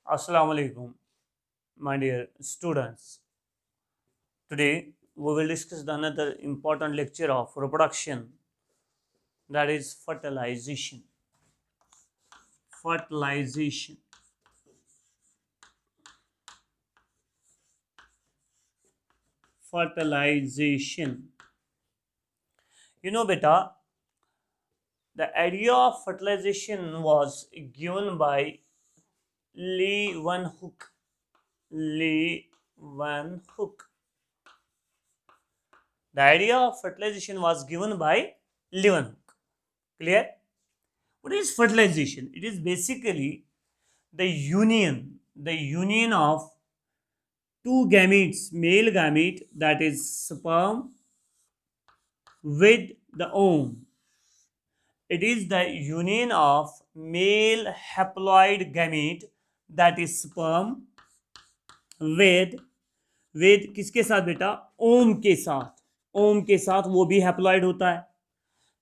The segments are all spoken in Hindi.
Assalamu alaikum, my dear students. Today we will discuss the another important lecture of reproduction, that is fertilization. Fertilization. Fertilization. Beta, the idea of fertilization was given by Leeuwenhoek. Leeuwenhoek. The idea of fertilization was given by Leeuwenhoek. Clear? What is fertilization? It is basically the union of two gametes, male gamete, that is sperm, with the ovum. It is the union of male haploid gamete, that is sperm, with किसके साथ बेटा? ओम के साथ. ओम के साथ वो भी हैप्लॉइड होता है.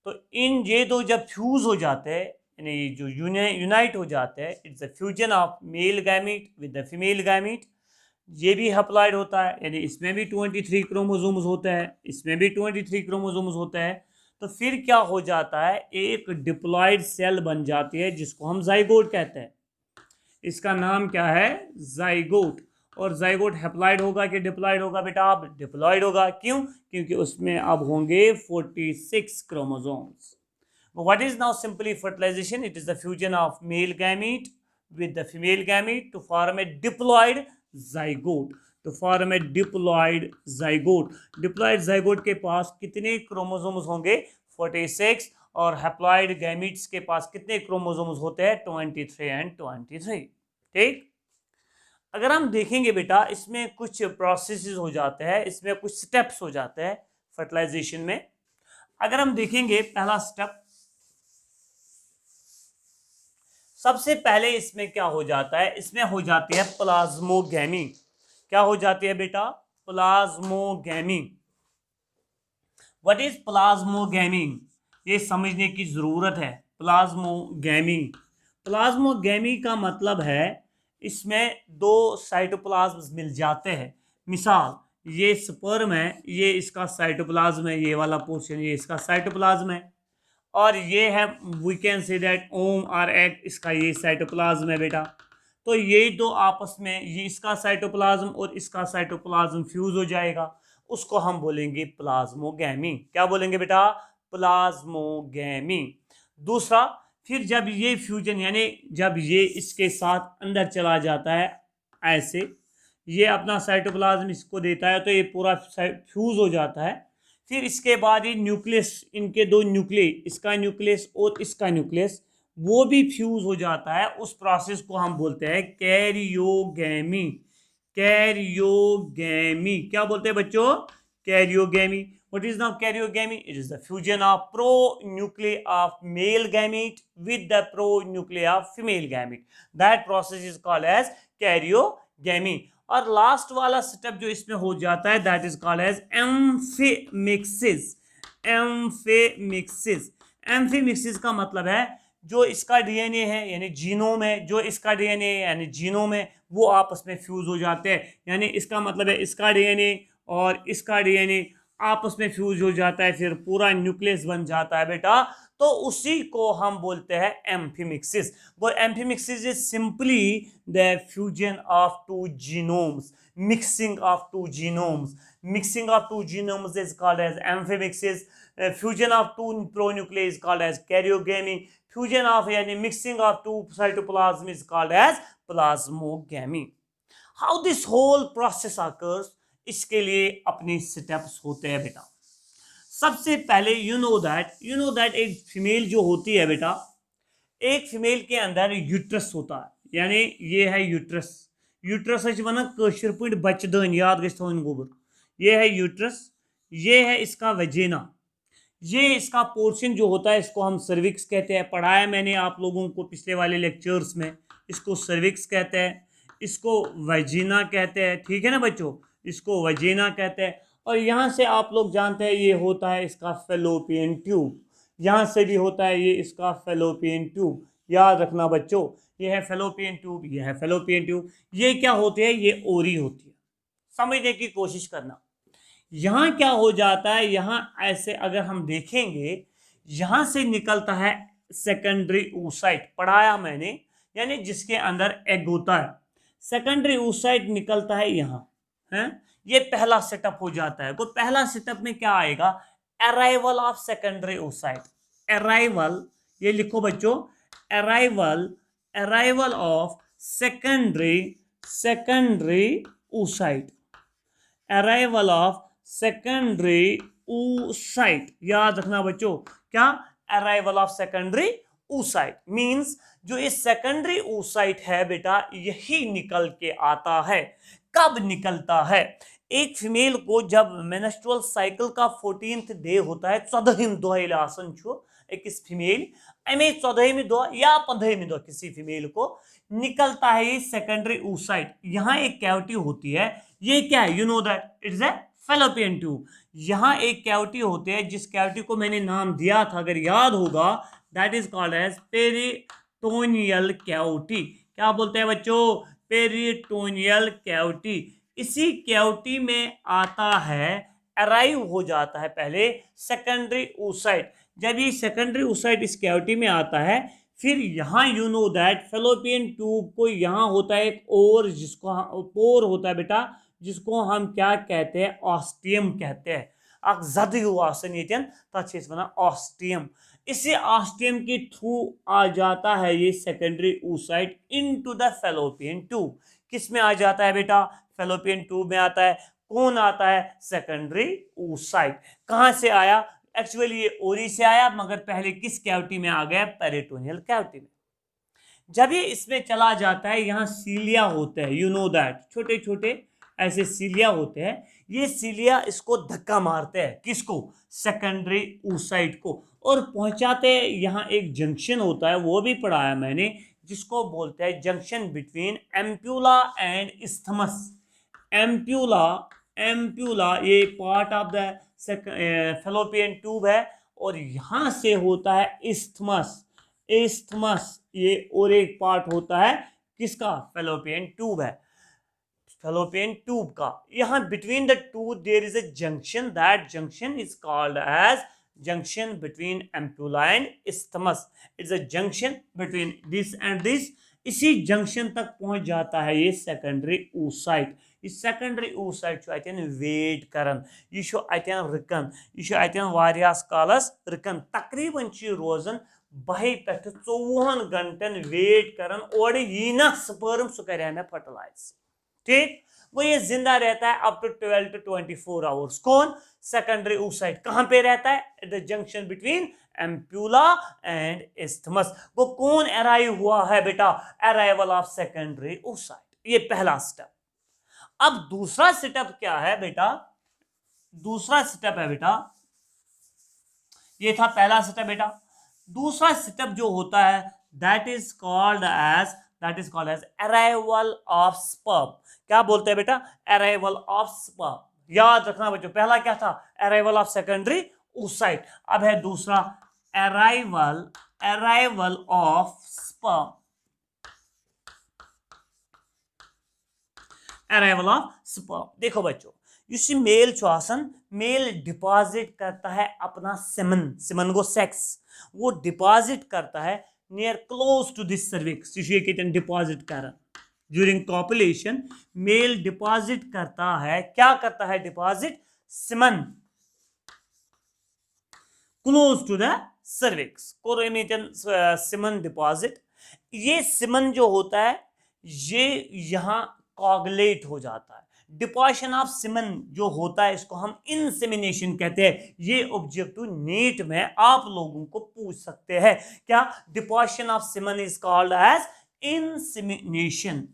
तो इन ये दो जब फ्यूज हो जाते हैं, यानी जो यूनाइट हो जाते हैं, it's a fusion of male gamete with the female gamete. ये भी हैप्लॉइड होता है, यानी इसमें भी 23 क्रोमोसोम्स होते हैं, इसमें भी 23 क्रोमोसोम्स होते हैं. तो फिर क्या हो जाता है? एक डिप्लॉइड सेल बन जाती है जिसको हम जाइगोट कहते हैं. इसका नाम क्या है? जाइगोट. और जाइगोट हैप्लॉइड होगा कि डिप्लॉइड होगा बेटा? आप डिप्लॉइड होगा. क्यों? क्योंकि उसमें अब होंगे 46 chromosomes. What is now simply fertilization? It is the fusion of male gamete with the female gamete to form a diploid zygote. To form a diploid zygote. Diploid zygote के पास कितने क्रोमोसोम्स होंगे? 46. और हैप्लॉइड गैमीट्स के पास कितने क्रोमोसोम्स होते हैं? 23 एंड 23. ठीक. अगर हम देखेंगे बेटा, इसमें कुछ प्रोसेसेस हो जाते हैं, इसमें कुछ स्टेप्स हो जाते हैं फर्टिलाइजेशन में. अगर हम देखेंगे पहला स्टेप, सबसे पहले इसमें क्या हो जाता है? इसमें हो जाती है प्लाज्मोगैमी. क्या हो जाती है बेटा? प्लाज्मोगैमी. What is plasmogamy? ये समझने की जरूरत है. प्लाज्मोगैमी. प्लाज्मोगैमी का मतलब है इसमें दो साइटोप्लाज्म मिल जाते हैं. मिसाल, ये स्पर्म है, ये इसका साइटोप्लाज्म है, ये वाला पोर्शन ये इसका साइटोप्लाज्म है. और ये है, वी कैन से दैट ओम और एग, इसका ये साइटोप्लाज्म है बेटा. तो ये दो आपस में, ये इसका साइटोप्लाज्म और इसका साइटोप्लाज्म फ्यूज हो जाएगा. उसको हम बोलेंगे प्लाज्मोगैमी. क्या बोलेंगे बेटा? प्लाज्मोगैमी. दूसरा, फिर जब ये फ्यूजन, यानी जब ये इसके साथ अंदर चला जाता है ऐसे, ये अपना साइटोप्लाज्म इसको देता है, तो ये पूरा फ्यूज हो जाता है. फिर इसके बाद ये न्यूक्लियस, इनके दो न्यूक्लियस, इसका न्यूक्लियस और इसका न्यूक्लियस, वो भी फ्यूज हो जाता है. उस प्रोसेस को हम बोलते हैं कैरियोगैमी. कैरियोगैमी. क्या बोलते हैं बच्चों? Karyogamy. What is now karyogamy? It is the fusion of pronuclei of male gamete with the pronuclei of female gamete. That process is called as karyogamy. और लास्ट वाला स्टेप जो इसमें हो जाता है, that is called as amphimixis. Amphimixis. Amphimixis का मतलब है जो इसका डीएनए है, यानी जीनोम है, जो इसका डीएनए यानी जीनोम है, वो आपस में फ्यूज हो जाते हैं. यानी इसका मतलब है इसका डीएनए और इसका डीएनए आपस में फ्यूज हो जाता है, फिर पूरा न्यूक्लियस बन जाता है बेटा. तो उसी को हम बोलते हैं एम्फीमिक्सिस. वो amphimixis is simply the fusion of two genomes. Mixing of two genomes. Mixing of two genomes is called as amphimixis. Fusion of two pronucleus is called as karyogamy. Fusion of यानी mixing of two cytoplasm is called as plasmogamy. How this whole process occurs? इसके लिए अपने स्टेप्स होते हैं बेटा. सबसे पहले यू नो दैट एक फीमेल जो होती है बेटा, एक फीमेल के अंदर यूट्रस होता है. यानी ये है यूट्रस. यूट्रस वन कशर पे बच्चेदान, याद गो गोबर. ये है यूट्रस. ये है इसका वजेना. ये इसका पोर्शन जो होता है, इसको हम सर्विक्स कहते हैं. पढ़ाया मैंने आप लोगों को पिछले वाले लेक्चर्स में. इसको सर्विक्स कहते हैं, इसको वजीना कहते हैं. ठीक है ना बच्चों? इसको वजीना कहते हैं. और यहाँ से आप लोग जानते हैं ये होता है इसका फेलोपियन ट्यूब. यहाँ से भी होता है ये इसका फेलोपियन ट्यूब. याद रखना बच्चों, ये है फेलोपियन ट्यूब, ये है फेलोपियन ट्यूब। ये क्या होती है? ये ओरी होती है। समझने की कोशिश करना। यहां क्या हो जाता है, यहां ऐसे अगर हम देखेंगे, यहां से निकलता है सेकेंडरी oocyte, पढ़ाया मैंने, यानी जिसके अंदर एग होता है। सेकेंडरी oocyte निकलता है यहां, है। ये पहला सेटअप हो जाता है। तो पहला सेटअप में क्या आएगा? Arrival of secondary oocyte। Arrival, ये लिखो बच्चों, arrival, arrival of secondary oocyte, arrival of secondary oocyte। याद रखना बच्चों, क्या? Arrival of secondary oocyte means जो इस सेकेंडरी oocyte है बेटा, यही निकल के आता है। कब निकलता है? एक फीमेल को जब मेंस्ट्रुअल साइकिल का 14th डे होता है, 14 दोह आसन छो एक इस फीमेल अमे 14 दोह या 15 दोह किसी फीमेल को निकलता है ये सेकेंडरी oocyte। यहां एक कैविटी होती है, ये क्या है? You know that it is a fallopian tube. यहां एक कैविटी होती है, जिस कैविटी को मैंने नाम दिया था, अगर याद होगा, that is called as peritoneal cavity. क्या बोलते हैं बच्चों? Peritoneal cavity. इसी कैविटी में आता है, अराइव हो जाता है पहले सेकेंडरी oocyte। जब ये सेकेंडरी oocyte इस कैविटी में आता है, फिर यहां you know that fallopian tube को यहां होता है एक और, जिसको पोर होता है बेटा, जिसको हम क्या कहते हैं? ऑस्टियम कहते हैं। ऑस्टियम। इसी ऑस्टियम के थ्रू आ जाता है ये secondary oocyte into the fallopian tube. किस में आ जाता है बेटा? फेलोपियन ट्यूब में आता है। कौन आता है? Secondary oocyte। कहां से आया? एक्चुअली ये ओरी से आया, मगर पहले किस कैविटी में आ गया? पेरिटोनियल कैविटी में। जब ये इसमें चला जाता है, यहाँ सीलिया होते हैं, यू नो दैट, छोटे छोटे ऐसे सीलिया होते हैं। ये सीलिया इसको धक्का मारते हैं, किसको? सेकेंडरी oocyte को, और पहुंचाते हैं यहाँ एक जंक्शन होता है, वो भी पढ़ाया मैंने, जिसको बोलते हैं junction between ampulla and isthmus. Ampulla, ampulla ये part of the fallopian tube है, और यहां से होता है इस्थमस। इस्थमस ये और एक पार्ट होता है किसका? फेलोपियन ट्यूब है, फेलोपियन ट्यूब का। यहां between the two there is a junction, that junction is called as junction between ampulla and isthmus. It's a junction between this and this. इसी जंक्शन तक पहुंच जाता है ये सेकेंडरी oocyte। इस सेकेंडरी oocyte छु अतन वेट करन, ये छु अतन रिकन, ये छु अतन वारियास कालस रिकन। तकरीबन छि रोजन 22 पेठ 24 घंटन वेट करन, और यी ना स्पर्म सु करे में फर्टिलाइज। ठीक, वो ये जिंदा रहता है अप टू 12 to 24 आवर्स। कौन? Secondary oocyte। कहां पे रहता है? At the junction between ampulla and isthmus. वो कौन अराइव हुआ है बेटा? Arrival of secondary oocyte। ये पहला स्टेप। अब दूसरा सेटअप क्या है बेटा? दूसरा सेटअप है बेटा, ये था पहला सेटअप बेटा। दूसरा सेटअप जो होता है, that is called as arrival of sperm. क्या बोलते हैं बेटा? Arrival of sperm. याद रखना बच्चों, पहला क्या था? Arrival of secondary oocyte। अब है दूसरा arrival of sperm. Arrival of sperm. देखो बच्चों, युस मेल मेल डिपॉजिट करता है अपना सेमन, सेमन गो सेक्स, वो डिपॉजिट करता है near close to this cervix. Deposit कर ड्यूरिंग कॉपुलेशन मेल डिपॉजिट करता है, क्या करता है? Deposit semen close to the cervix, semen deposit. ये सेमन जो होता है, ये यहां कॉगुलेट हो जाता है। डिपोजिशन ऑफ सीमेन जो होता है, इसको हम इंसेमिनेशन कहते हैं। ये ऑब्जेक्टिव नीट में आप लोगों को पूछ सकते हैं। क्या? Deposition of semen is called as insemination.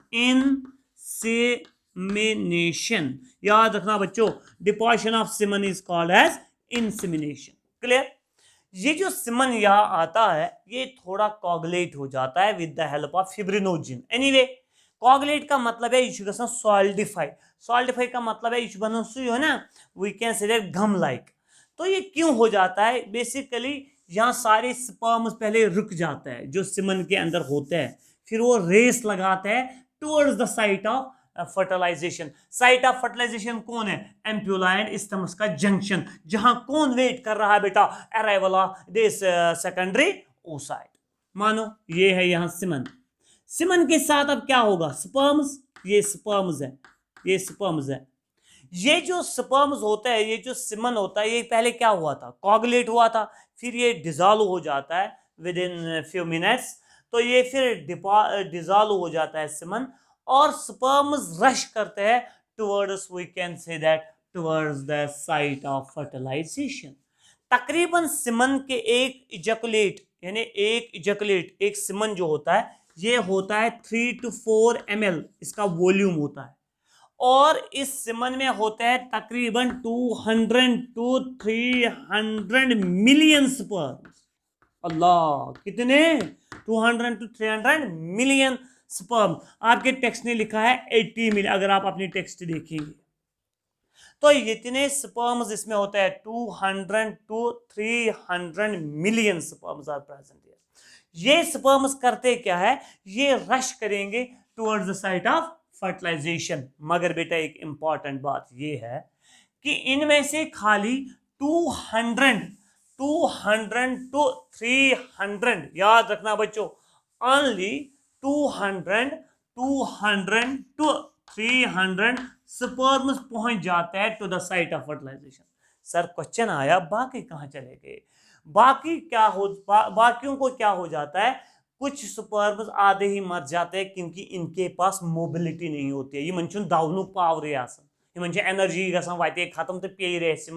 Insemination याद रखना बच्चों, deposition of semen is called as insemination. Clear? ये जो सीमेन यहां आता है, ये थोड़ा कॉगुलेट हो जाता है with the help of fibrinogen. Anyway, coagulate का मतलब है यह सॉलिडिफाई। सॉलिडिफाई का मतलब है यह बनन सु ना, we can say that gum like. तो ये क्यों हो जाता है? बेसिकली यहाँ सारे स्पर्म्स पहले रुक जाता है जो सिमन के अंदर होता है, फिर वो रेस लगाता है towards the site of fertilisation. Site of fertilisation कौन है? एम्प्यूला एंड इस्थमस का जंक्शन, जहां कौन वेट कर रहा है बेटा? Arrival of this secondary oocyte। मानो ये है यहाँ सिमन, सिमन के साथ अब क्या होगा? स्पर्म्स, ये स्पर्म्स है, ये स्पर्म्स है। ये जो स्पर्म्स होता है, ये जो सिमन होता है, ये पहले क्या हुआ था? कोगुलेट हुआ था, फिर ये डिजॉल्व हो जाता है विद इन फ्यू मिनट्स। तो ये फिर डिजॉल्व हो जाता है सिमन, और स्पर्म्स रश करते हैं towards, we can say that towards the site of fertilisation. तकरीबन सिमन के एक इजैकुलेट, यानी एक इजैकुलेट, एक सिमन जो होता है, ये होता है 3 to 4 ml इसका वॉल्यूम होता है, और इस सिमन में होता है तकरीबन 200 to 300 मिलियन स्पर्म्स। अल्लाह, कितने? 200 to 300 मिलियन स्पर्म। आपके टेक्स्ट ने लिखा है 80 मिलियन, अगर आप अपनी टेक्स्ट देखेंगे तो इतने स्पर्म्स इसमें होते हैं, 200 to 300 million sperms are present here. ये स्पर्म्स करते क्या है? ये रश करेंगे towards the site of fertilisation. मगर बेटा एक इंपॉर्टेंट बात ये है कि इनमें से खाली 200 to 300, याद रखना बच्चों, ओनली 200 to 300 स्पर्म्स पहुंच जाते हैं to the site of fertilization. Sir question आया, बाकी कहां चले गए? बाकी क्या हो, बाकियों को क्या हो जाता है? कुछ स्पर्म्स आधे ही मर जाते हैं क्योंकि इनके पास मोबिलिटी नहीं होती है। ये दावनु पावर आसान, ये एनर्जी गसान वाते खत्म तो पे रेस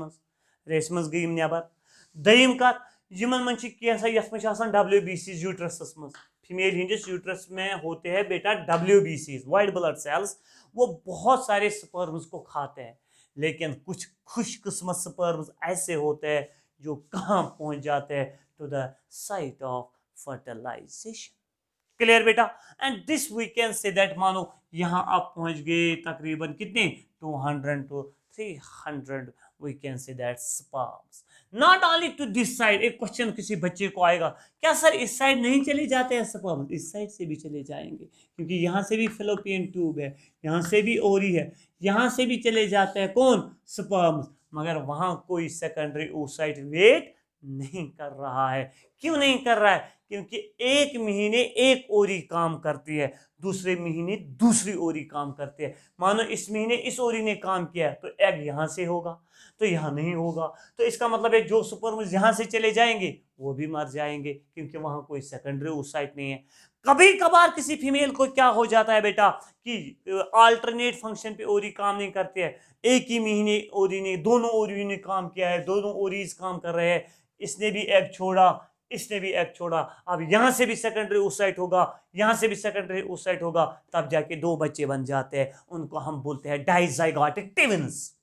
मज गई नबर। दयम कत WBCs यूट्रस मज, फीमेल हिंदिस यूट्रस में होते हैं बेटा WBCs, वाइट ब्लड सेल्स। वो बहुत सारे स्पर्म्स को खाते हैं, लेकिन कुछ खुशकिस्मत स्पर्म्स ऐसे होते हैं जो कहां पहुंच जाते हैं? To the site of fertilisation. Clear बेटा? And this we can say that, मानो यहां आप पहुंच गए तकरीबन कितने? 200 to 300 we can say that sperms. Not only to this side. एक क्वेश्चन किसी बच्चे को आएगा, क्या सर इस साइड नहीं चले जाते हैं स्पर्म्स? इस साइड से भी चले जाएंगे, क्योंकि यहां से भी फेलोपियन ट्यूब है, यहां से भी ओरी है, यहां से भी चले जाते हैं कौन? स्पर्म्स। मगर वहां कोई सेकेंडरी oocyte वेट नहीं कर रहा है। क्यों नहीं कर रहा है? क्योंकि एक महीने एक ओरी काम करती है, दूसरे महीने दूसरी ओरी काम करती है। मानो इस महीने इस ओरी ने काम किया तो एग यहां से होगा, तो यहां नहीं होगा, तो इसका मतलब है जो स्पर्म्स यहां से चले जाएंगे वो भी मर जाएंगे, क्योंकि वहां कोई सेकेंडरी oocyte नहीं है। कभी कभार किसी फीमेल को क्या हो जाता है बेटा कि अल्टरनेट फंक्शन पे ओरी काम नहीं करती है, एक ही महीने ओरी ने, दोनों ओरी ने काम किया है, दोनों ओरीज काम कर रहे हैं, इसने भी एग छोड़ा, इसने भी एग छोड़ा, अब यहां से भी सेकेंडरी oocyte होगा, यहां से भी सेकेंडरी oocyte होगा, तब जाके दो बच्चे बन जाते हैं। उनको हम बोलते हैं डाइजाइगोटिक ट्विन्स।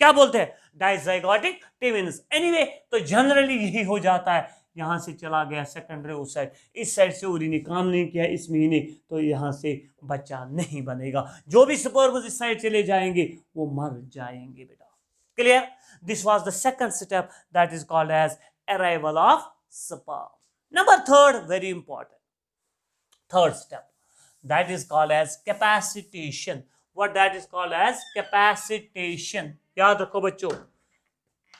क्या बोलते हैं? Dizygotic twins. एनीवे, तो जनरली यही हो जाता है, यहां से चला गया सेकेंडरी oocyte, इस साइड से ओरी ने काम नहीं किया इस महीने, तो यहां से बच्चा नहीं बनेगा। जो भी स्पर्म्स इस साइड चले जाएंगे वो मर जाएंगे बेटा। Clear? This was the second step, that is called as arrival of sperm. Number third, very important, third step, that is called as capacitation. What that is called as capacitation? याद रखो बच्चों,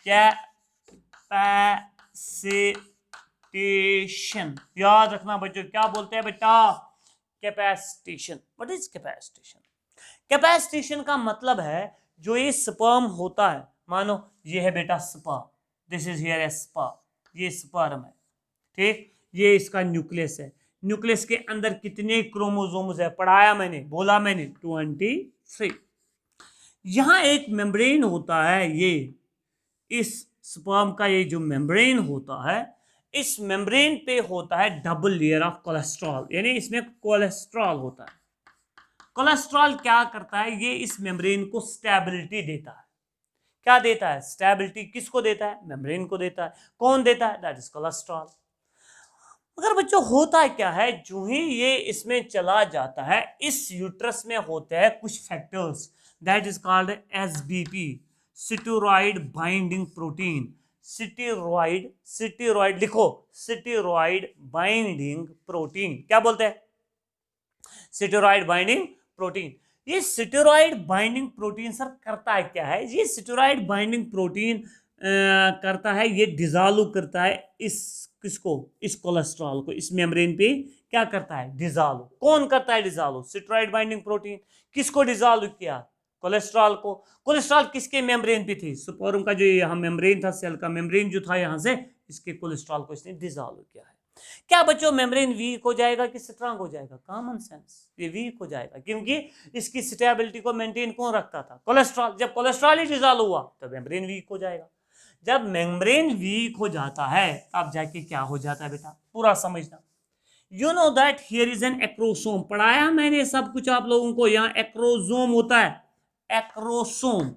capacitation याद रखना बच्चों। क्या बोलते हैं बेटा? capacitation. What is capacitation? capacitation का मतलब है जो ये sperm होता है, मानो ये है बेटा sperm, this is here a sperm, ये स्पर्म है, ठीक, ये इसका न्यूक्लियस है। न्यूक्लियस के अंदर कितने क्रोमोसोम्स है? पढ़ाया मैंने, बोला मैंने 23। यहां एक मेम्ब्रेन होता है, ये इस स्पर्म का ये जो मेम्ब्रेन होता है, इस मेम्ब्रेन पे होता है डबल लेयर ऑफ कोलेस्ट्रॉल, यानी इसमें कोलेस्ट्रॉल होता है। कोलेस्ट्रॉल क्या करता है? ये इस मेम्ब्रेन को स्टेबिलिटी देता है। क्या देता है? स्टेबिलिटी। किसको देता है? मेम्ब्रेन को देता है। कौन देता है? That is cholesterol. मगर बच्चों होता क्या है, जो ही ये इसमें चला जाता है, इस यूट्रस में होते हैं कुछ factors, that is called SBP, steroid binding protein. Steroid, steroid लिखो, स्टेरॉइड बाइंडिंग प्रोटीन। क्या बोलते हैं? Steroid binding protein. ये स्टेरॉइड बाइंडिंग प्रोटीन सर करता है क्या है? ये स्टेरॉइड बाइंडिंग प्रोटीन करता है, ये डिजॉल्व करता है इस किसको, इस कोलेस्ट्रॉल को, इस मेम्ब्रेन पे क्या करता है? डिजॉल्व। कौन करता है डिजॉल्व? Steroid binding protein. किसको डिजॉल्व किया? कोलेस्ट्रॉल को। कोलेस्ट्रॉल किसके मेम्ब्रेन पे थी? स्पर्म का जो यहाँ मेम्ब्रेन था, सेल का मेम्ब्रेन जो था यहाँ से, इसके कोलेस्ट्रॉल को इसने डिजॉल्व किया है। क्या बच्चों मेम्ब्रेन वीक हो जाएगा कि स्ट्रांग हो जाएगा? कॉमन सेंस, ये वीक हो जाएगा, क्योंकि इसकी स्टेबिलिटी को मेंटेन कौन रखता था? कोलेस्ट्रॉल। जब कोलेस्ट्रॉल ही डिजॉल्व हुआ तो मेम्ब्रेन वीक हो जाएगा। जब मेम्ब्रेन वीक हो जाता है तब जाके क्या हो जाता है बेटा? पूरा समझना। You know that here is an acrosome. पढ़ाया मैंने सब कुछ आप लोगों को। यहाँ एक्रोसोम होता है, एक्रोसोम,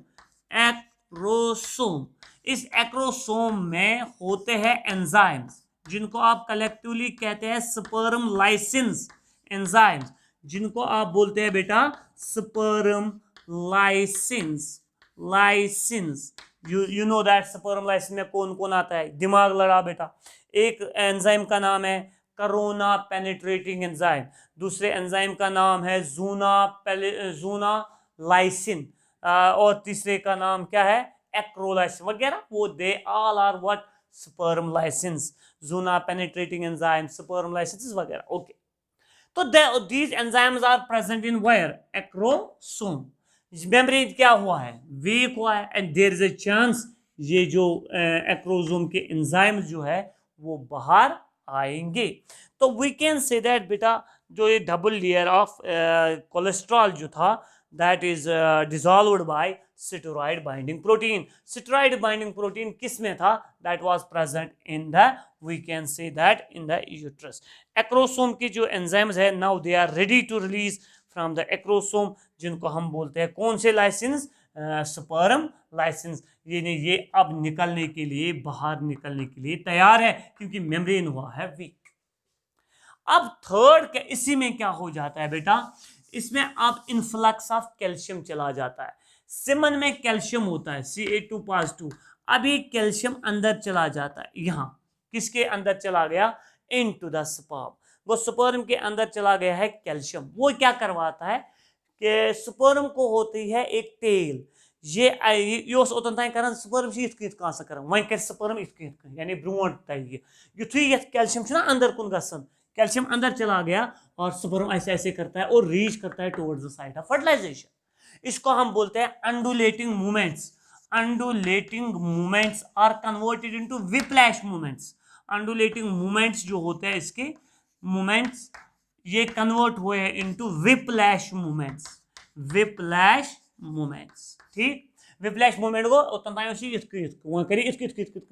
एक्रोसोम। इस एक्रोसोम में होते हैं एंजाइम्स, जिनको आप कलेक्टिवली कहते हैं स्पर्म लाइसिन्स एंजाइम्स, जिनको आप बोलते हैं बेटा sperm lysines, lysines. You know that sperm lysine में कौन कौन आता है? दिमाग लड़ा बेटा। एक एंजाइम का नाम है करोना पेनिट्रेटिंग एंजाइम, दूसरे एंजाइम का नाम है जूना लाइसिन, और तीसरे का नाम क्या है? एक्रोलाइसिन वगैरह। वो they all are what? Sperm lysins, zona penetrating enzyme, sperm lysins वगैरह। ओके, तो these enzymes are present in where? Acrosome। Membrane क्या हुआ है? वीक हुआ है, and there is a chance ये जो एक्रोसोम के एंजाइम्स जो है वो बाहर आएंगे। तो वी कैन से दैट बेटा जो ये डबल लेयर ऑफ कोलेस्ट्रॉल जो था, that is dissolved by steroid binding protein. Steroid binding protein किस में था? That was present in the, we can say that in the uterus. Acrosome की जो एंजाइम्स है, now they are ready to release from the acrosome, जिनको हम बोलते हैं कौन से लाइसिन्स? Sperm lysines. ये अब निकलने के लिए, बाहर निकलने के लिए तैयार है, क्योंकि मेम्ब्रेन हुआ है वीक। अब थर्ड इसी में क्या हो जाता है बेटा? इसमें अब इन्फ्लक्स ऑफ कैल्शियम चला जाता है। सेमन में कैल्शियम होता है Ca2+2। अब ये कैल्शियम अंदर चला जाता है। यहाँ किसके अंदर चला गया? Into the sperm. वो स्पर्म के अंदर चला गया है कैल्शियम। वो क्या करवाता है कि स्पर्म को होती है एक टेल, ये स्पर्म वह कर स्पर्म यानी ब्रोट युथु कैल्शियम अंदर कुन गसन, कैल्शियम अंदर चला गया और स्पर्म ऐसे ऐसे करता है और रीच करता है towards the site of fertilisation. इसको हम बोलते हैं undulating movements. Undulating movements are converted into whiplash movements. Undulating movements जो होते हैं, इसके मूवमेंट्स ये कन्वर्ट हुए हैं into whiplash movements, whiplash movements. ठीक, विप्लैश मूवमेंट को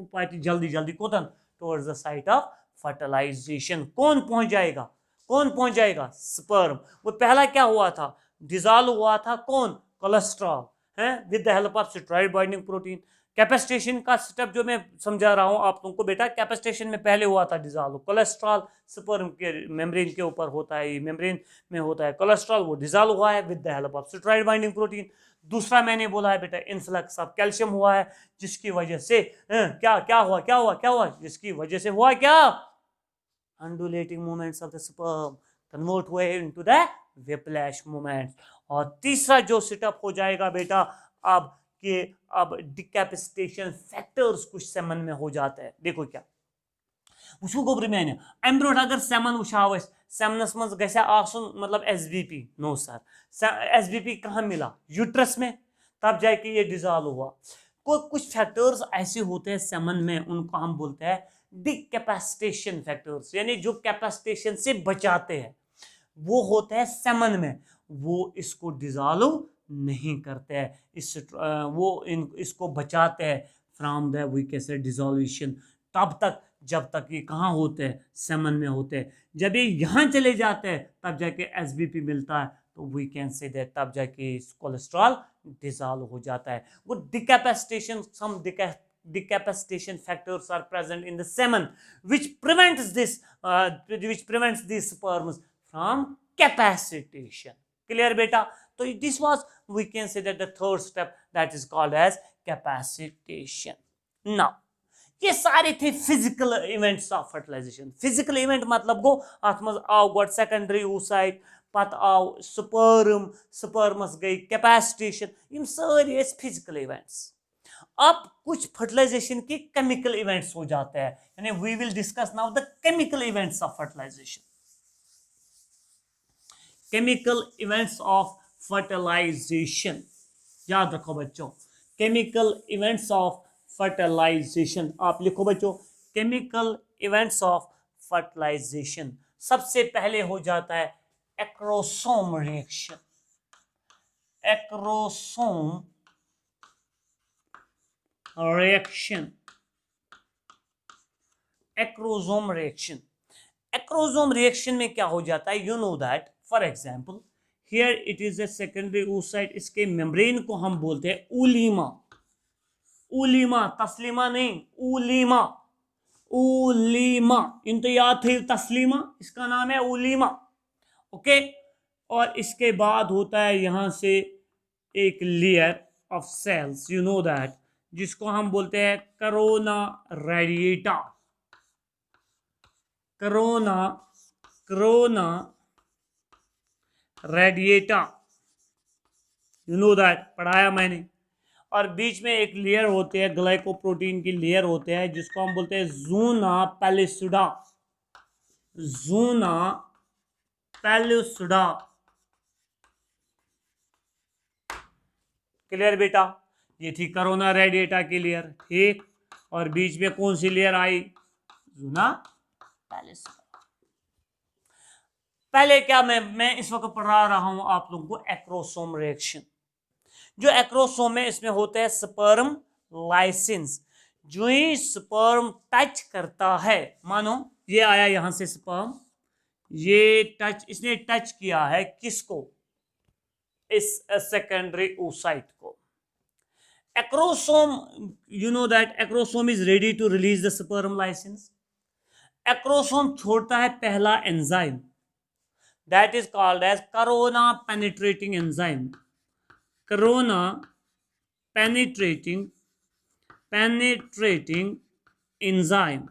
पार्टी जल्दी जल्दी कोतन towards the site of fertilisation. कौन पहुंच जाएगा? कौन पहुंच जाएगा? स्पर्म। वो पहला क्या हुआ था? डिसॉल्व हुआ था कौन? कोलेस्ट्रॉल है, with the help of steroid binding protein. Capacitation का स्टेप जो मैं समझा रहा हूं आप तुमको बेटा, कैपेसिटेशन में पहले हुआ था डिसॉल्व कोलेस्ट्रॉल, स्पर्म के मेम्ब्रेन के ऊपर होता है, मेम्ब्रेन में होता है कोलेस्ट्रॉल, वो डिसॉल्व हुआ है with the help of steroid binding protein. दूसरा मैंने बोला है बेटा इन्फ्लक्स ऑफ कैल्शियम हुआ है, जिसकी वजह से क्या हुआ जिसकी वजह से हुआ क्या? Undulating movements of the sperm convert हुए इनटू द विप्लैश मूवमेंट। और तीसरा जो सेटअप हो जाएगा बेटा अब डिकैपिटेशन फैक्टर्स कुछ सेमन में हो जाते हैं। देखो क्या वो गोबर में अम ब्रो अगर सेमन वो सेमनस मज गया मतलब SBP। नो सर, SBP कहाँ मिला? यूट्रस में, तब जाके ये डिसॉल्व हुआ। कुछ फैक्टर्स ऐसे होते हैं सेमन में, उनको हम बोलते हैं डिकैपिटेशन फैक्टर्स, यानी जो कैपेसिटेशन से बचाते हैं, वो होते हैं सेमन में। वो इसको डिसॉल्व नहीं करते हैं, इसको बचाते हैं from the we can say dissolution, तब तक जब तक ये कहाँ होते हैं? सेमन में होते हैं। जब ये यहाँ चले जाते हैं तब जाके SBP मिलता है, तो वी कैन से दैट तब जाके कोलेस्ट्रॉल डिसॉल्व हो जाता है। वो decapitation, some decapitation factors are present in the semen which prevents these sperms from capacitation. Clear beta? So this was, we can say that the third step, that is called as capacitation. Now ये सारे थे physical events of fertilization. Physical event मतलब गो अत मज आव गोड सेकेंडरी oocyte, पत आव स्पर्म, स्पर्मस गई कैपेसिटेशन, यम सारे फिजिकल इवेंट्स। अब कुछ फर्टिलाइजेशन के केमिकल इवेंट्स हो जाते हैं, यानी we will discuss now the chemical events of fertilization. Chemical events of fertilization, याद रखो बच्चों, केमिकल इवेंट्स ऑफ फर्टिलाइजेशन, आप लिखो बच्चों, केमिकल इवेंट्स ऑफ फर्टिलाइजेशन। सबसे पहले हो जाता है acrosome reaction. Acrosome reaction, acrosome reaction. Acrosome reaction में क्या हो जाता है, you know that, for example here it is a secondary oocyte, इसके मेम्ब्रेन को हम बोलते हैं उलीमा। उलीमा, तस्लीमा नहीं, उलीमा, उलीमा, इन तो याद थे तस्लीमा, इसका नाम है उलीमा, ओके। और इसके बाद होता है यहां से एक layer of cells, you know that, जिसको हम बोलते हैं corona radiata. Corona, corona radiata, you know that, पढ़ाया मैंने। और बीच में एक लेयर होते हैं, ग्लाइकोप्रोटीन की लेयर होते हैं, जिसको हम बोलते हैं जूना पैलिसुडा। जूना पैलिसुडा, क्लियर बेटा? ये थी करोना रेडिएटा की लेयर, ठीक। और बीच में कौन सी लेयर आई, जूना पैलिसुडा। पहले क्या मैं इस वक्त पढ़ा रहा हूं आप लोगों को एक्रोसोम रिएक्शन। जो एक्रोसोम है इसमें होते हैं स्पर्म लाइसिन्स। जो ही स्पर्म टच करता है, मानो ये आया यहां से स्पर्म, ये टच, इसने टच किया है किसको, इस सेकेंडरी oocyte को। Acrosome, you know that acrosome is ready to release the sperm lysins. Acrosome छोड़ता है पहला enzyme, that is called as corona penetrating enzyme. corona penetrating enzyme,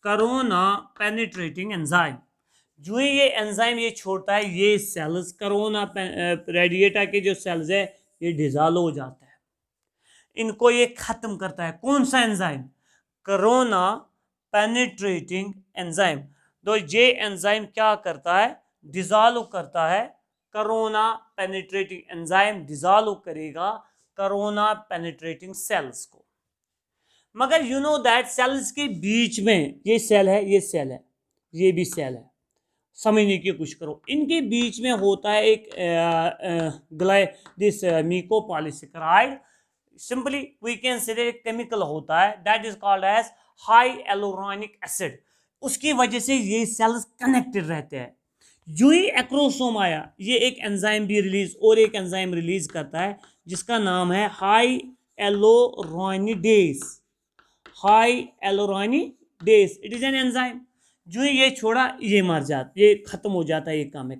corona penetrating enzyme. जो ही ये एंजाइम ये छोड़ता है, ये सेल्स करोना रेडिएटा के जो सेल्स है ये डिजॉल्व हो जाता है, इनको ये खत्म करता है। कौन सा एंजाइम, करोना पेनिट्रेटिंग एंजाइम। तो ये एंजाइम क्या करता है, डिजॉल्व करता है, करोना पेनिट्रेटिंग एंजाइम डिजॉल्व करेगा करोना पेनिट्रेटिंग सेल्स को। मगर यू नो दैट सेल्स के बीच में ये सेल है, ये सेल है, ये भी सेल है, समझने की कोशिश करो। इनके बीच में होता है एक this mucopolysaccharide, simply we can say chemical होता है, that is called as hyaluronic acid. उसकी वजह से ये सेल्स कनेक्टेड रहते हैं। जो ही एक्रोसोम आया, ये एक एंजाइम भी रिलीज, और एक एंजाइम रिलीज करता है जिसका नाम है hyaluronidase. Hyaluronidase, it is an enzyme. जो ही ये छोड़ा, ये मर जाता, ये खत्म हो जाता है ये काम।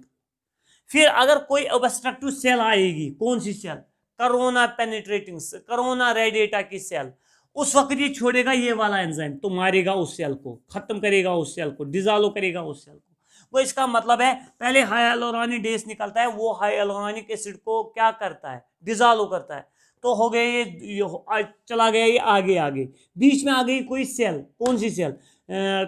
फिर अगर कोई ऑब्स्ट्रक्टिव सेल आएगी, कौन सी cell, corona penetrating, corona radiata की सेल, उस वक्त ये छोड़ेगा ये वाला एंजाइम, तो मारेगा उस सेल को, खत्म करेगा उस सेल को, डिजॉल्व करेगा उस सेल को। वो इसका मतलब है पहले हाइएलुरोनिडेस निकलता है, वो हाइएलुरोनिक एसिड को क्या करता है, डिजॉल्व करता है। तो हो गए ये चला गया ये आगे आगे, बीच में आ गई कोई सेल, कौन सी सेल,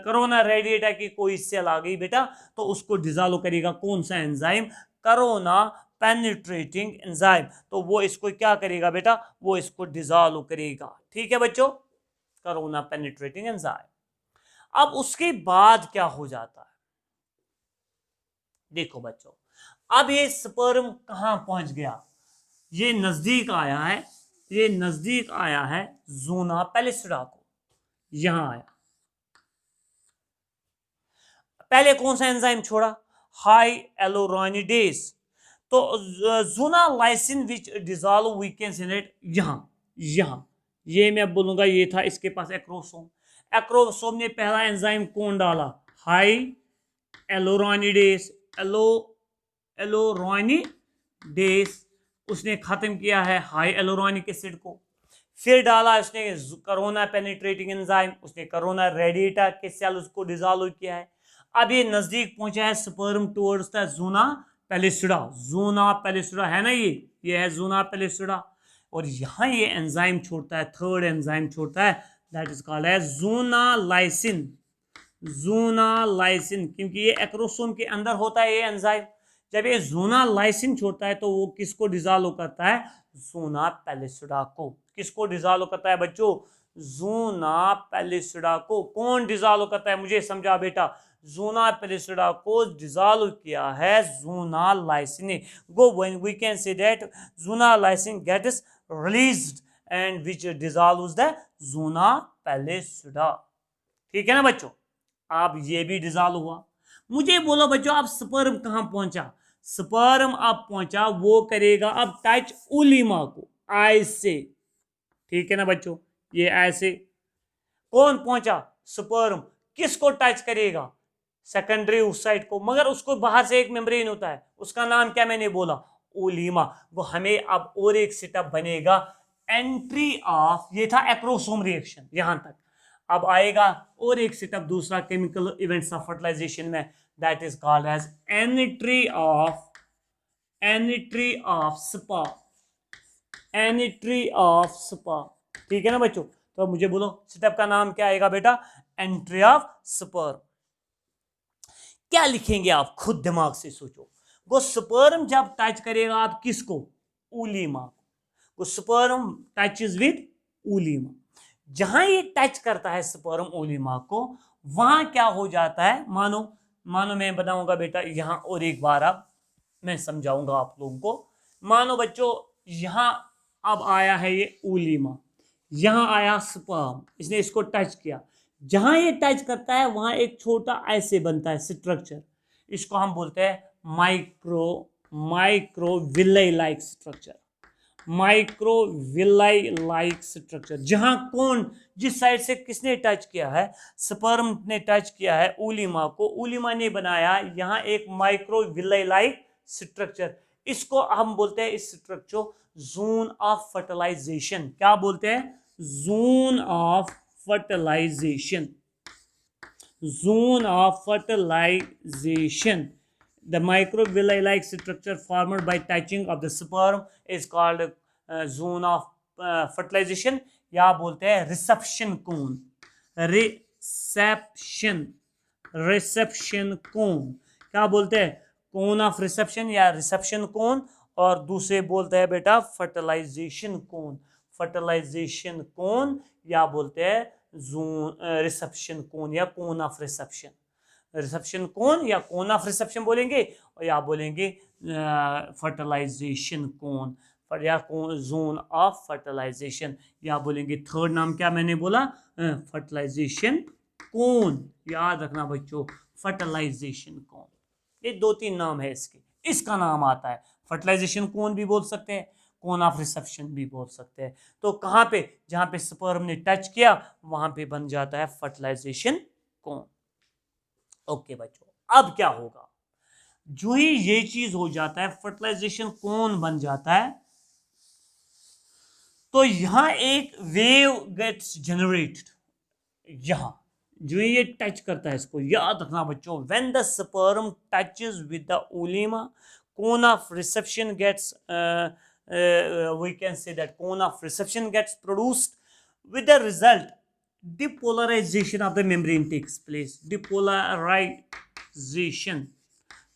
करोना रेडिएटा की कोई सेल आ गई बेटा, तो उसको डिजॉल्व करेगा कौन सा एंजाइम, करोना पेनिट्रेटिंग एंजाइम। तो वो इसको क्या करेगा बेटा, वो इसको डिजॉल्व करेगा, ठीक है बच्चों, करोना पेनिट्रेटिंग एंजाइम। अब उसके बाद क्या हो जाता है, देखो बच्चों, अब ये स्पर्म कहां पहुंच गया, ये नजदीक आया है, ये नजदीक आया है ज़ोना पैलिसुडा को, यहां आया। पहले कौन सा एंजाइम छोड़ा, हाई एलोरानिडेस। तो zona lysin which dissolve we can say यहां, यहां ये मैं बोलूंगा, ये था इसके पास एक्रोसोम। एक्रोसोम ने पहला एंजाइम कौन डाला, हाई एलोरानिडेस, एलोरानिडेस उसने ख़त्म किया है हाई एलोरोनिक एसिड को। फिर डाला उसने कोरोना पेनिट्रेटिंग एंजाइम, उसने कोरोना रेडिएटा के सेल उसको डिजॉल्व किया है। अब ये नज़दीक पहुंचा है sperm towards the zona pellucida. Zona pellucida है ना, ये है ज़ूना पेलिसिडा। और यहाँ ये एंजाइम छोड़ता है, थर्ड एंजाइम छोड़ता है, दैट इज कॉल्ड है ज़ूना लाइसिन। ज़ूना लाइसिन, क्योंकि ये एक्रोसोम के अंदर होता है ये एंजाइम। जब ये ज़ूना लाइसिन छोड़ता है तो वो किसको डिजॉल्व करता है? ज़ूना पेलिसिडा को। किसको डिजॉल्व करता है बच्चों? ज़ूना पेलिसिडा को। कौन डिजॉल्व करता है, मुझे समझा बेटा। ज़ूना पेलिसिडा को डिजॉल्व किया है ज़ूना लाइसिन ने। Go when we can say that zona lysin gets released and which dissolves the zona pellucida. ठीक है ना बच्चों। अब ये भी डिसॉल्व हुआ। मुझे बोलो बच्चों, अब स्पर्म कहां पहुंचा? स्पर्म अब पहुंचा, वो करेगा अब टच उलिमा को ऐसे। ठीक है ना बच्चों, ये ऐसे। कौन पहुंचा? स्पर्म। किसको टच करेगा? सेकेंडरी ओसाइट को, मगर उसको बाहर से एक मेम्ब्रेन होता है, उसका नाम क्या मैंने बोला? ओलीमा। वो हमें अब और एक सेटअप बनेगा, एंट्री ऑफ, ये था एक्रोसोम रिएक्शन यहां तक। अब आएगा और एक सेटअप दूसरा केमिकल इवेंट्स ऑफ फर्टिलाइजेशन में, that is called as entry of sperm. Entry of sperm. ठीक है ना बच्चों। तो अब मुझे बोलो सेटअप का नाम क्या आएगा बेटा? Entry of sperm. क्या लिखेंगे आप, खुद दिमाग से सोचो। वो स्पर्म जब टच करेगा आप किसको? उलीमा को। वो स्पर्म टचेस विद उलीमा। जहां ये टच करता है स्पर्म उलीमा को, वहां क्या हो जाता है? मानो मैं बताऊंगा बेटा यहां, और एक बार अब मैं समझाऊंगा आप लोगों को। मानो बच्चों यहां अब आया है ये उलीमा, यहां आया स्पर्म, इसने इसको टच किया। जहां ये टच करता है वहां एक छोटा ऐसे बनता है स्ट्रक्चर, इसको हम बोलते हैं microvilli like structure. Microvilli like structure. जहां कौन, जिस साइड से किसने टच किया है? स्पर्म ने टच किया है उलिमा को, उलिमा ने बनाया यहां एक माइक्रोविलाई लाइक स्ट्रक्चर। इसको हम बोलते हैं, इस स्ट्रक्चर, जोन ऑफ फर्टिलाइजेशन। क्या बोलते हैं? Zone of fertilization. Zone of fertilization. The microvilli-like structure formed by touching of the sperm is called zone of fertilization, या बोलते हैं रिसेप्शन कोन। रिसेप्शन कोन क्या बोलते हैं? कोन ऑफ रिसेप्शन या रिसेप्शन कोन, और दूसरे बोलते हैं बेटा फर्टिलाइजेशन कोन। फर्टिलाइजेशन कोन या बोलते हैं जोन रिसेप्शन कोन या कोन ऑफ रिसेप्शन। रिसेप्शन कोन या कोन ऑफ रिसेप्शन बोलेंगे, या बोलेंगे फर्टिलाइजेशन कोन या जोन ऑफ फर्टिलाइजेशन, या बोलेंगे थर्ड नाम क्या मैंने बोला? फर्टिलाइजेशन कोन। याद रखना बच्चों, फर्टिलाइजेशन कोन। ये दो तीन नाम है इसके। इसका नाम आता है फर्टिलाइजेशन कोन भी बोल सकते हैं, कोन ऑफ रिसेप्शन भी बोल सकते हैं। तो कहां पे? जहां पे स्पर्म ने टच किया वहां पे बन जाता है फर्टिलाइजेशन कोन। ओके बच्चों, अब क्या होगा? जो ही ये चीज हो जाता है, फर्टिलाइजेशन कोन बन जाता है, तो यहां एक वेव गेट्स जनरेटेड। यहां जो ये टच करता है इसको, याद रखना बच्चों, when the sperm touches with the oolemma, cone of reception gets we can say that cone of reception gets produced. With the result, depolarization of the membrane takes place. Depolarization.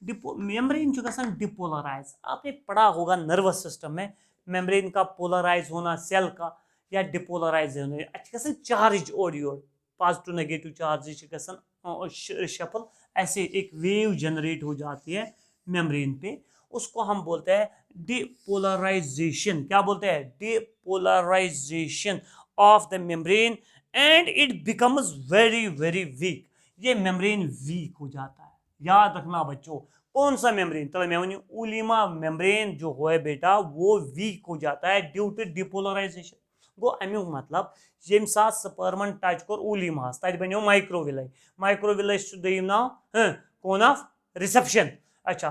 Membrane जो गसन डिपोलराइज, आपने पढ़ा होगा नर्वस सिस्टम में मेम्ब्रेन का पोलराइज होना, सेल का, या डिपोलराइज होना। अच्छा चार्ज और पॉजिटिव नेगेटिव चार्ज गसन शफल, ऐसे एक वेव जनरेट हो जाती है मेम्ब्रेन पे, उसको हम बोलते हैं डिपोलराइजेशन। क्या बोलते हैं? Depolarisation of the membrane, and it becomes very very weak. ये मेम्ब्रेन वीक हो जाता है। याद रखना बच्चों, कौन सा मेम्ब्रेन? तो मैं उलिमा मेम्ब्रेन जो है बेटा वो वीक हो जाता है ड्यू टू डिपोलराइजेशन। गो अमुक मतलब ये साथ स्पर्मन टच कर उलिमा तक बनो माइक्रोविलाई। माइक्रोविलाई दोयम नाव कोन ऑफ रिसेप्शन। अच्छा,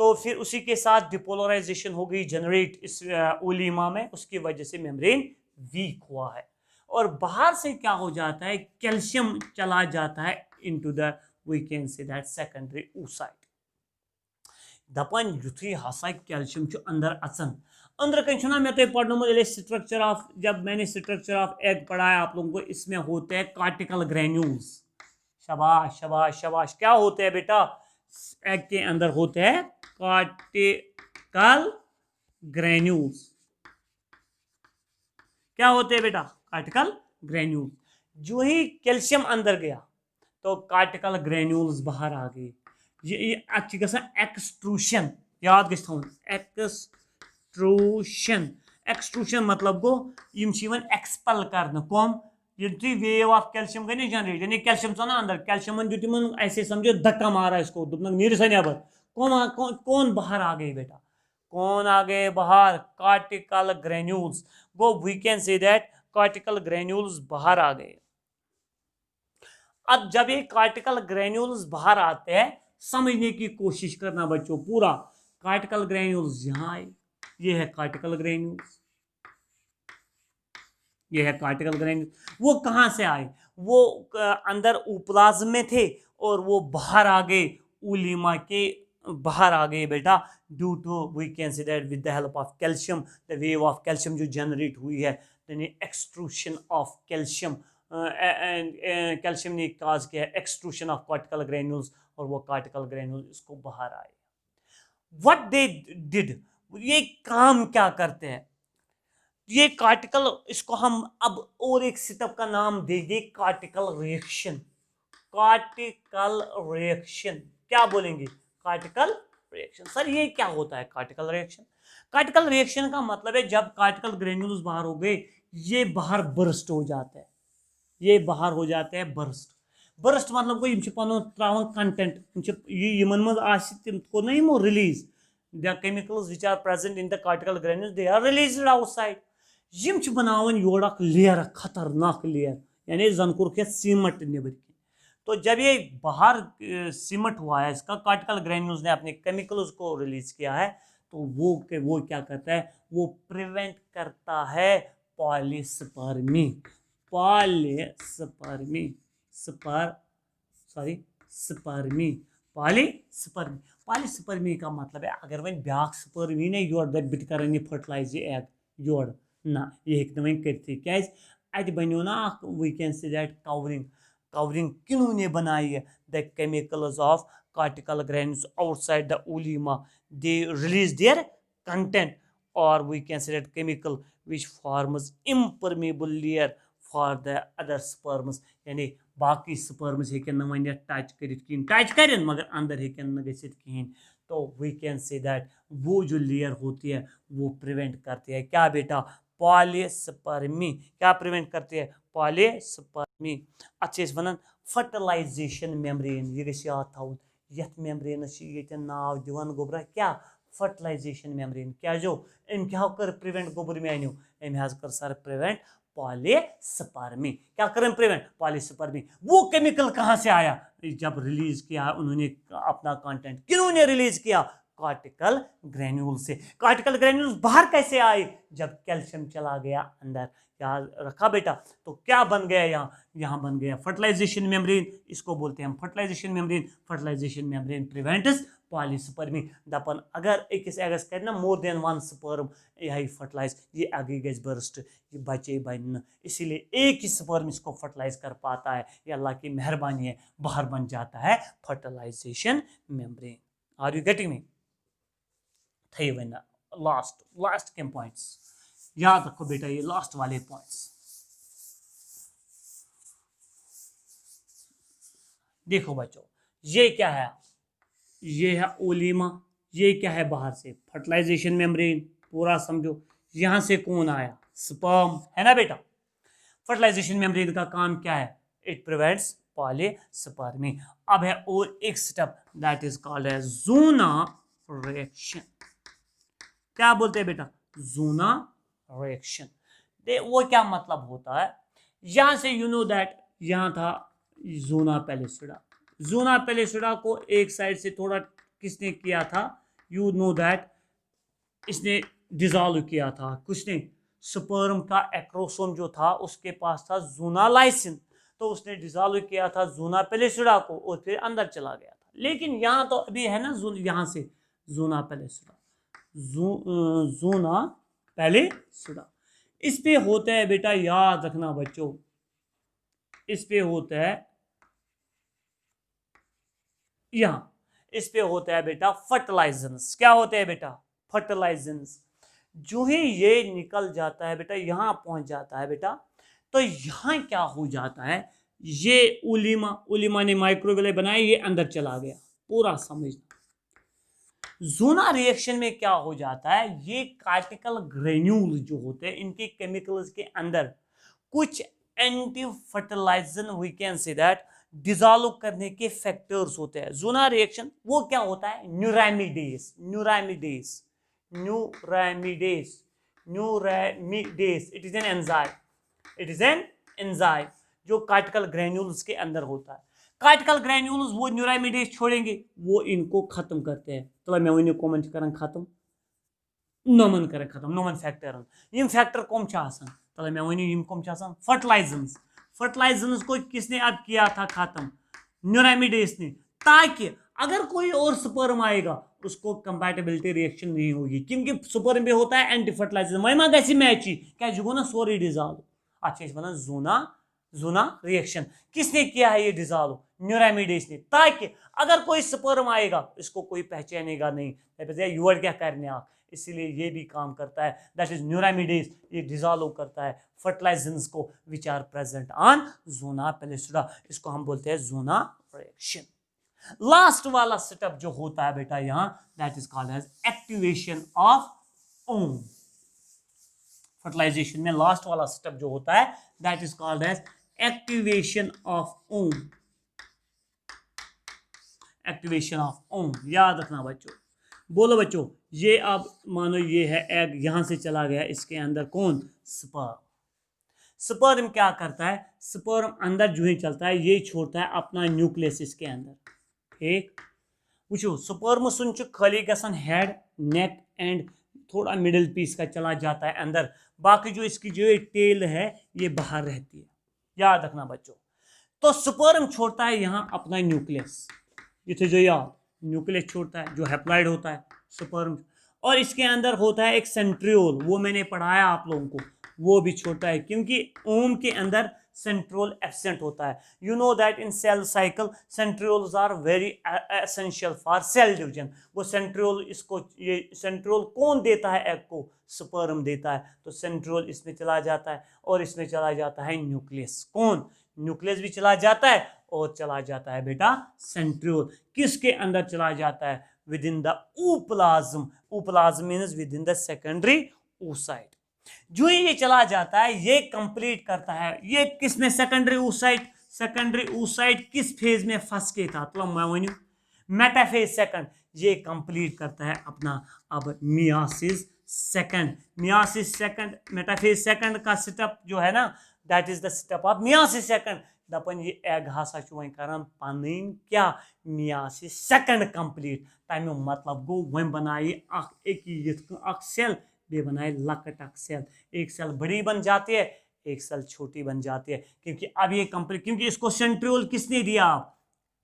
तो फिर उसी के साथ डिपोलराइजेशन हो गई जनरेट इस ओलीमा में, उसकी वजह से मेम्ब्रेन वीक हुआ है। और बाहर से क्या हो जाता है, कैल्शियम चला जाता है into the we can say that secondary oocyte। दपान युथी हसा कैल्शियम अंदर अचन अंदर कन छुना मैं तो पढ़ने स्ट्रक्चर ऑफ, जब मैंने स्ट्रक्चर ऑफ एग पढ़ाया आप लोगों को, इसमें होते हैं कार्टिकल ग्रेन्यूल्स। शाबाश शाबाश शाबाश। क्या होते हैं बेटा, एग के अंदर होते हैं कार्टिकल ग्रेन्यूल्स। क्या होते हैं बेटा, कार्टिकल ग्रेन्यूल्स। जो ही कैल्शियम अंदर गया तो कार्टिकल ग्रेन्यूल्स बाहर आ गए। ये अच्छी एक्सट्रूशन याद गो एक्सट्रूशन। एक्सट्रूशन मतलब गो एक्सपल कर कम युथी वेव ऑफ कैल्शियम गई जनरेट, यानी कैल्शियम ना अंदर, कैल्शियम दुत ऐसे समझो धक्का मारा इसको, नीर सा नबर। कौन बाहर आ गए बेटा, कौन आ गए बाहर, cortical granules. Go we can say that cortical granules बाहर आ गए। अब जब ये कार्टिकल ग्रेन्यूल्स बाहर आते हैं, समझने की कोशिश करना बच्चों पूरा। कार्टिकल ग्रेन्यूल्स यहां आए, ये है कार्टिकल ग्रेन्यूल्स, ये है कार्टिकल ग्रेन्यूल्स। वो कहां से आए, वो अंदर उपलाज्म में थे और वो बाहर आ गए उलीमा के बाहर आ गए बेटा, due to we can say that with the help of calcium, the wave of calcium जो जनरेट हुई है, एक्सट्रूशन ऑफ कैल्शियम, कैल्शियम ने काज किया एक्सट्रूशन ऑफ कार्टिकल ग्रेन्यूल्स, और वो कार्टिकल ग्रेन्यूल्स इसको बाहर आए। व्हाट दे डिड, ये काम क्या करते हैं ये कार्टिकल, इसको हम अब और एक स्टेप का नाम देंगे कार्टिकल रिएक्शन। कार्टिकल रिएक्शन क्या बोलेंगे, कार्टिकल रिएक्शन। सर ये क्या होता है कार्टिकल रिएक्शन? कार्टिकल रिएक्शन का मतलब है जब कार्टिकल ग्रेन्यूल्स बाहर हो गए, ये बाहर बर्स्ट हो जाते हैं, ये बाहर हो जाते हैं बर्स्ट। बर्स्ट मतलब को त्रावन कंटेंट को ना यमो release the chemicals which are present in the cortical granules, they are released outside. यम बनावन योर खतरनाक लेयर, यानी जन कोर सीमट नबर। तो जब ये बाहर सीमट हुआ है, इसका कार्टिकल ग्रेन्यूल्स ने अपने केमिकल्स को रिलीज किया है, तो वो क्या करता है, वो प्रिवेंट करता है polyspermy. Polyspermy spermy polyspermy. Polyspermy का मतलब है अगर वन ब्याक स्पर्मी ने योर बिट कर फर्टिलाइज एग योर ना, ये वन कर बनो ना we can say that covering. Covering किन्हों ने बनाई है, the chemicals of cortical granules outside the oolemma, they release their content, और we can say that chemical which forms impermeable layer for the other sperms, यानी बाकी स्पर्म्स हेकन वन टच कर टच कर मगर अंदर हेकन गहिन। तो वी कैन से दैट वो जो लेयर होती है वो प्रिवेंट करती है क्या बेटा, पॉलीस्पर्मी। क्या प्रिवेंट करती है, पॉलीस्पर्मी। अच्छे वन फर्टिलाइजेशन मेम्ब्रेन, ये गई याद थवन यथ मेम्ब्रेनस नाव दिवान गोबरा क्या, फर्टिलाइजेशन मेम्ब्रेन। क्या जो अम क्या कर प्रिवेंट गोबर मानो, अम कर सर प्रिवेंट पॉलीस्पर्मी। क्या करें प्रिवेंट पॉलीस्पर्मी। वो केमिकल कहाँ से आया, जब रिलीज किया उन्होंने अपना कंटेंट, किन्होंने रिलीज किया, कार्टिकल ग्रेन्यूल से। कार्टिकल ग्रेन्यूल्स बाहर कैसे आए, जब कैल्शियम चला गया अंदर। याद रखा बेटा, तो क्या बन गया यहाँ बन गया फर्टिलाइजेशन मेम्ब्रेन, इसको बोलते हैं हम fertilization membrane. Fertilization membrane prevents polyspermy. दपन अगर अकिस एगस कर ना मोर देन वन स्पर्म यह फर्टिलाइज, ये आगे गज बर्स्ट, ये बचे बन, इसीलिए एक ही स्पर्म इसको फर्टिलाइज कर पाता है, ये अल्लाह की मेहरबानी है, बाहर बन जाता है fertilization membrane. Are you getting me? The one last के पॉइंट्स याद रखो बेटा, ये लास्ट वाले पॉइंट्स देखो बच्चों। ये क्या है, ये है ओलीमा, ये क्या है बाहर से फर्टिलाइजेशन मेम्ब्रेन, पूरा समझो। यहां से कौन आया, स्पर्म, है ना बेटा। फर्टिलाइजेशन मेम्ब्रेन का काम क्या है, इट प्रिवेंट्स पॉलीस्पर्मी। अब है और एक step, that is called as zona reaction. क्या बोलते हैं बेटा, ज़ूना रिएक्शन। वो क्या मतलब होता है, यहां से यू नो दैट यहां था ज़ूना पैलिसिडा। ज़ूना पैलिसिडा को एक साइड से थोड़ा किसने किया था, यू नो दैट इसने डिजॉल्व किया था, किसने, स्पर्म का एक्रोसोम जो था उसके पास था जूना लाइसिन, तो उसने डिजॉल्व किया था जूना पेलिसिडा को और फिर अंदर चला गया था। लेकिन यहाँ तो अभी है ना यहाँ से जूना पेलिसिडा, जूना पेलिसिडा, इस पे होता है बेटा, याद रखना बच्चों, इस पे होता है यहाँ, इस पे होता है बेटा फर्टिलाइजेंस। क्या होते हैं बेटा, फर्टिलाइजेंस। जो ही ये निकल जाता है बेटा, यहां पहुंच जाता है बेटा, तो यहां क्या हो जाता है, ये उलिमा ने माइक्रोवेव बनाया, ये अंदर चला गया, पूरा समझना। जोना रिएक्शन में क्या हो जाता है, ये कार्टिकल ग्रेन्यूल जो होते हैं इनके केमिकल्स के अंदर कुछ anti fertilizin, we can say that, dissolve करने के फैक्टर्स होते हैं। जोना रिएक्शन वो क्या होता है, neuraminidase, neuraminidase, neuraminidase, neuraminidase, it is an enzyme, it is an enzyme जो कार्टिकल ग्रेन्यूल्स के अंदर होता है। कार्टिकल ग्रेन्यूल्स वो न्यूरामिडेस छोड़ेंगे, वो इनको खत्म करते हैं। तो मैं वन कमेंट कर खत्म, नोमन कर खत्म, नोमन फैक्टर, यम फैक्टर कम तो मैं वन यम कम फर्टिलाइजेंस, फर्टिलाइजेंस को किसने अब किया था खत्म, न्यूरामिडेस ने, ताकि अगर कोई और स्पर्म आएगा उसको कंपैटिबिलिटी रिएक्शन नहीं होगी, क्योंकि स्पर्म में होता है एंटी फर्टिलाइजर, वही मा गसी मैची, क्या जो ना सोरी डिजॉल्व, अच्छा वन जोना, जोना रिएक्शन किसने किया है, ये डिजॉल्व न्यूरामिडेस ने, ताकि अगर कोई स्पर्म आएगा इसको कोई पहचानेगा नहीं, यूर क्या करने आप, इसीलिए ये भी काम करता है, दैट इज न्यूरामिडेस, ये डिजॉल्व करता है फर्टिलाइजेंस को which are present on zona pellucida, इसको हम बोलते हैं जोना रिएक्शन। लास्ट वाला सेटअप जो होता है बेटा यहां, that is called as activation of ovum. Fertilization में लास्ट वाला सेटअप जो होता है that is called as activation of ovum, activation of ovum, याद रखना बच्चों। बोलो बच्चों, ये अब मानो ये है एग, यहां से चला गया इसके अंदर कौन, स्पर्म। स्पर्म क्या करता है, स्पर्म अंदर जो ही चलता है ये छोड़ता है अपना न्यूक्लियस इसके अंदर, ठीक वो स्पर्म सुन खाली गसन हेड, नेक एंड थोड़ा मिडिल पीस का चला जाता है अंदर, बाकी जो इसकी जो टेल है ये बाहर रहती है, याद रखना बच्चों। तो स्पर्म छोड़ता है यहाँ अपना न्यूक्लियस, ये जो याद न्यूक्लियस छोड़ता है जो हैप्लॉइड होता है स्पर्म, और इसके अंदर होता है एक सेंट्रियोल, वो मैंने पढ़ाया आप लोगों को, वो भी छोड़ता है, क्योंकि ओम के अंदर सेंट्रियोल एब्सेंट होता है। You know that in cell cycle centrioles are very essential for cell division. वो सेंट्रियोल, इसको ये सेंट्रियोल कौन देता है एग को, स्पर्म देता है, तो सेंट्रियोल इसमें चला जाता है और इसमें चला जाता है न्यूक्लियस, कौन, न्यूक्लियस भी चला जाता है और चला जाता है बेटा सेंट्रियोल, किसके अंदर चला जाता है, with in the ooplazm, ooplazm means with in the secondary oocyte। जो ये चला जाता है ये कंप्लीट करता है, ये किस में, सेकेंडरी oocyte, सेकेंडरी oocyte किस फेज में फंस के था, तो मैं वन मेटाफेज सेकंड, ये कंप्लीट करता है अपना अब meiosis second, meiosis second, metaphase second का सेटअप जो है ना, that is the setup of meiosis second. दपन ये एग हसा वन करान पन क्या, मियासिस सेकंड कंप्लीट, तमिक मतलब गो वन बनाए एक सेल, बे बनाए लकट अक सेल, एक सेल बड़ी बन जाती है, एक सेल छोटी बन जाती है, क्योंकि अब ये कंप्लीट, क्योंकि इसको सेंट्रियोल किसने दिया,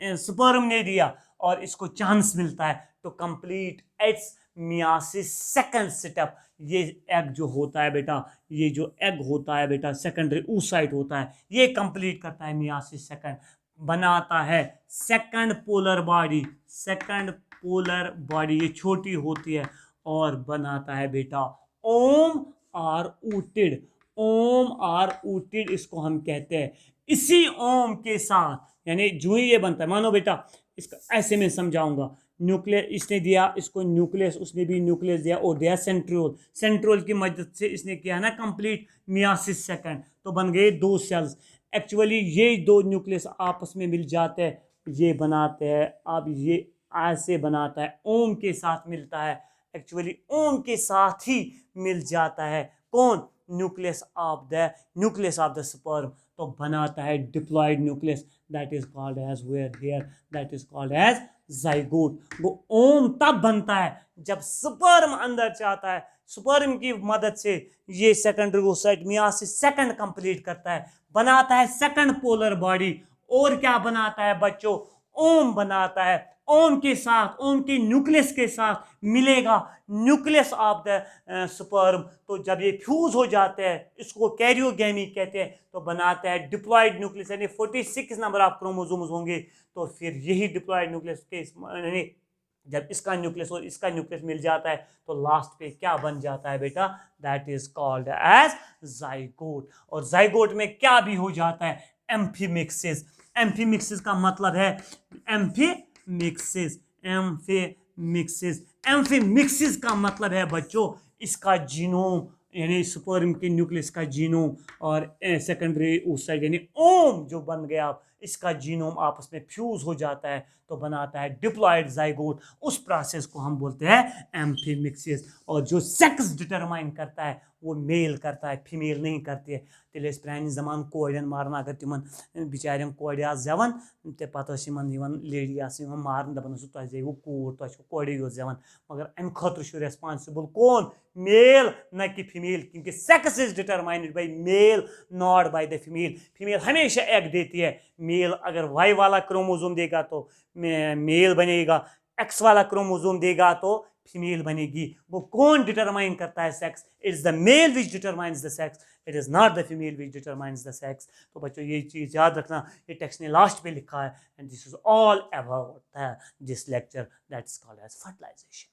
स्पर्म ने दिया, और इसको चांस मिलता है to complete its meiosis second setup. ये एग जो होता है बेटा, ये जो एग होता है बेटा सेकेंडरी oocyte होता है, ये कंप्लीट करता है मियासिस सेकंड, बनाता है second polar body, second polar body, ये छोटी होती है, और बनाता है बेटा ओम are ootid, Om are ootid इसको हम कहते हैं। इसी ओम के साथ यानी जो ही ये बनता है, मानो बेटा इसका ऐसे में समझाऊंगा, न्यूक्लियस इसने दिया इसको न्यूक्लियस, उसने भी न्यूक्लियस दिया और दिया सेंट्रियोल, सेंट्रियोल की मदद से इसने किया ना कंप्लीट मियासिस सेकंड, तो बन गए दो सेल्स। एक्चुअली ये दो न्यूक्लियस आपस में मिल जाते हैं, ये बनाते हैं, अब ये ऐसे बनाता है, ओम के साथ मिलता है, एक्चुअली ओम के साथ ही मिल जाता है कौन, न्यूक्लियस ऑफ द स्पर्म, तो बनाता है diploid nucleus, that is called as where here, that is called as zygote. वो ओम तब बनता है जब स्पर्म अंदर जाता है, स्पर्म की मदद से ये secondary oocyte myiasis second complete करता है, बनाता है सेकंड पोलर बॉडी। और क्या बनाता है बच्चों? ओम बनाता है। ओम के साथ, ओम के न्यूक्लियस के साथ मिलेगा न्यूक्लियस ऑफ द स्पर्म। तो जब ये फ्यूज हो जाते हैं, इसको कैरियोगेमी कहते हैं, तो बनाता है डिप्लॉयड न्यूक्लियस, यानी 46 नंबर ऑफ क्रोमोसोम्स होंगे। तो फिर यही डिप्लॉयड न्यूक्लियस के जब इसका न्यूक्लियस और इसका न्यूक्लियस मिल जाता है तो लास्ट पे क्या बन जाता है बेटा? That is called as zygote. और जाइगोट में क्या भी हो जाता है? एम्फीमिक्सिस। एम्फीमिक्सिस का मतलब है एम्फीमिक्सिस, एम्फीमिक्सिस। एम्फीमिक्सिस का मतलब है बच्चों इसका जीनोम, यानी स्पर्म के न्यूक्लियस का जीनोम और सेकेंडरी oocyte यानी ओम जो बन गया, इसका जीनोम आपस में फ्यूज हो जाता है तो बनाता है डिप्लॉयड जाइगोट। उस प्रोसेस को हम बोलते हैं एम्फीमिक्सिस। और जो सेक्स डिटरमाइन करता है वो मेल करता है, फीमेल नहीं करती है। तेल प्रान जमान कोड़न मारन, अगर तिमन बिचारियन कोड़ जेवन तो पत लेडी मारन, दपान तुम जेवु कूर, तुम कोड़े योत जेवन। मगर अम खतर रेस्पॉन्सिबल कौन? मेल, न कि फीमेल, क्योंकि sex is determined by male not by the female. Female हमेशा एग देती है, मेल अगर वाई वाला क्रोमोसोम देगा तो मेल बनेगा, एक्स वाला क्रोमोसोम देगा तो फीमेल बनेगी। वो कौन डिटरमाइन करता है sex? It is the male which determines the sex, it is not the female which determines the sex. तो बच्चों ये चीज याद रखना, ये टेक्स्ट ने लास्ट पे लिखा है। And this is all about this lecture that is called as fertilisation.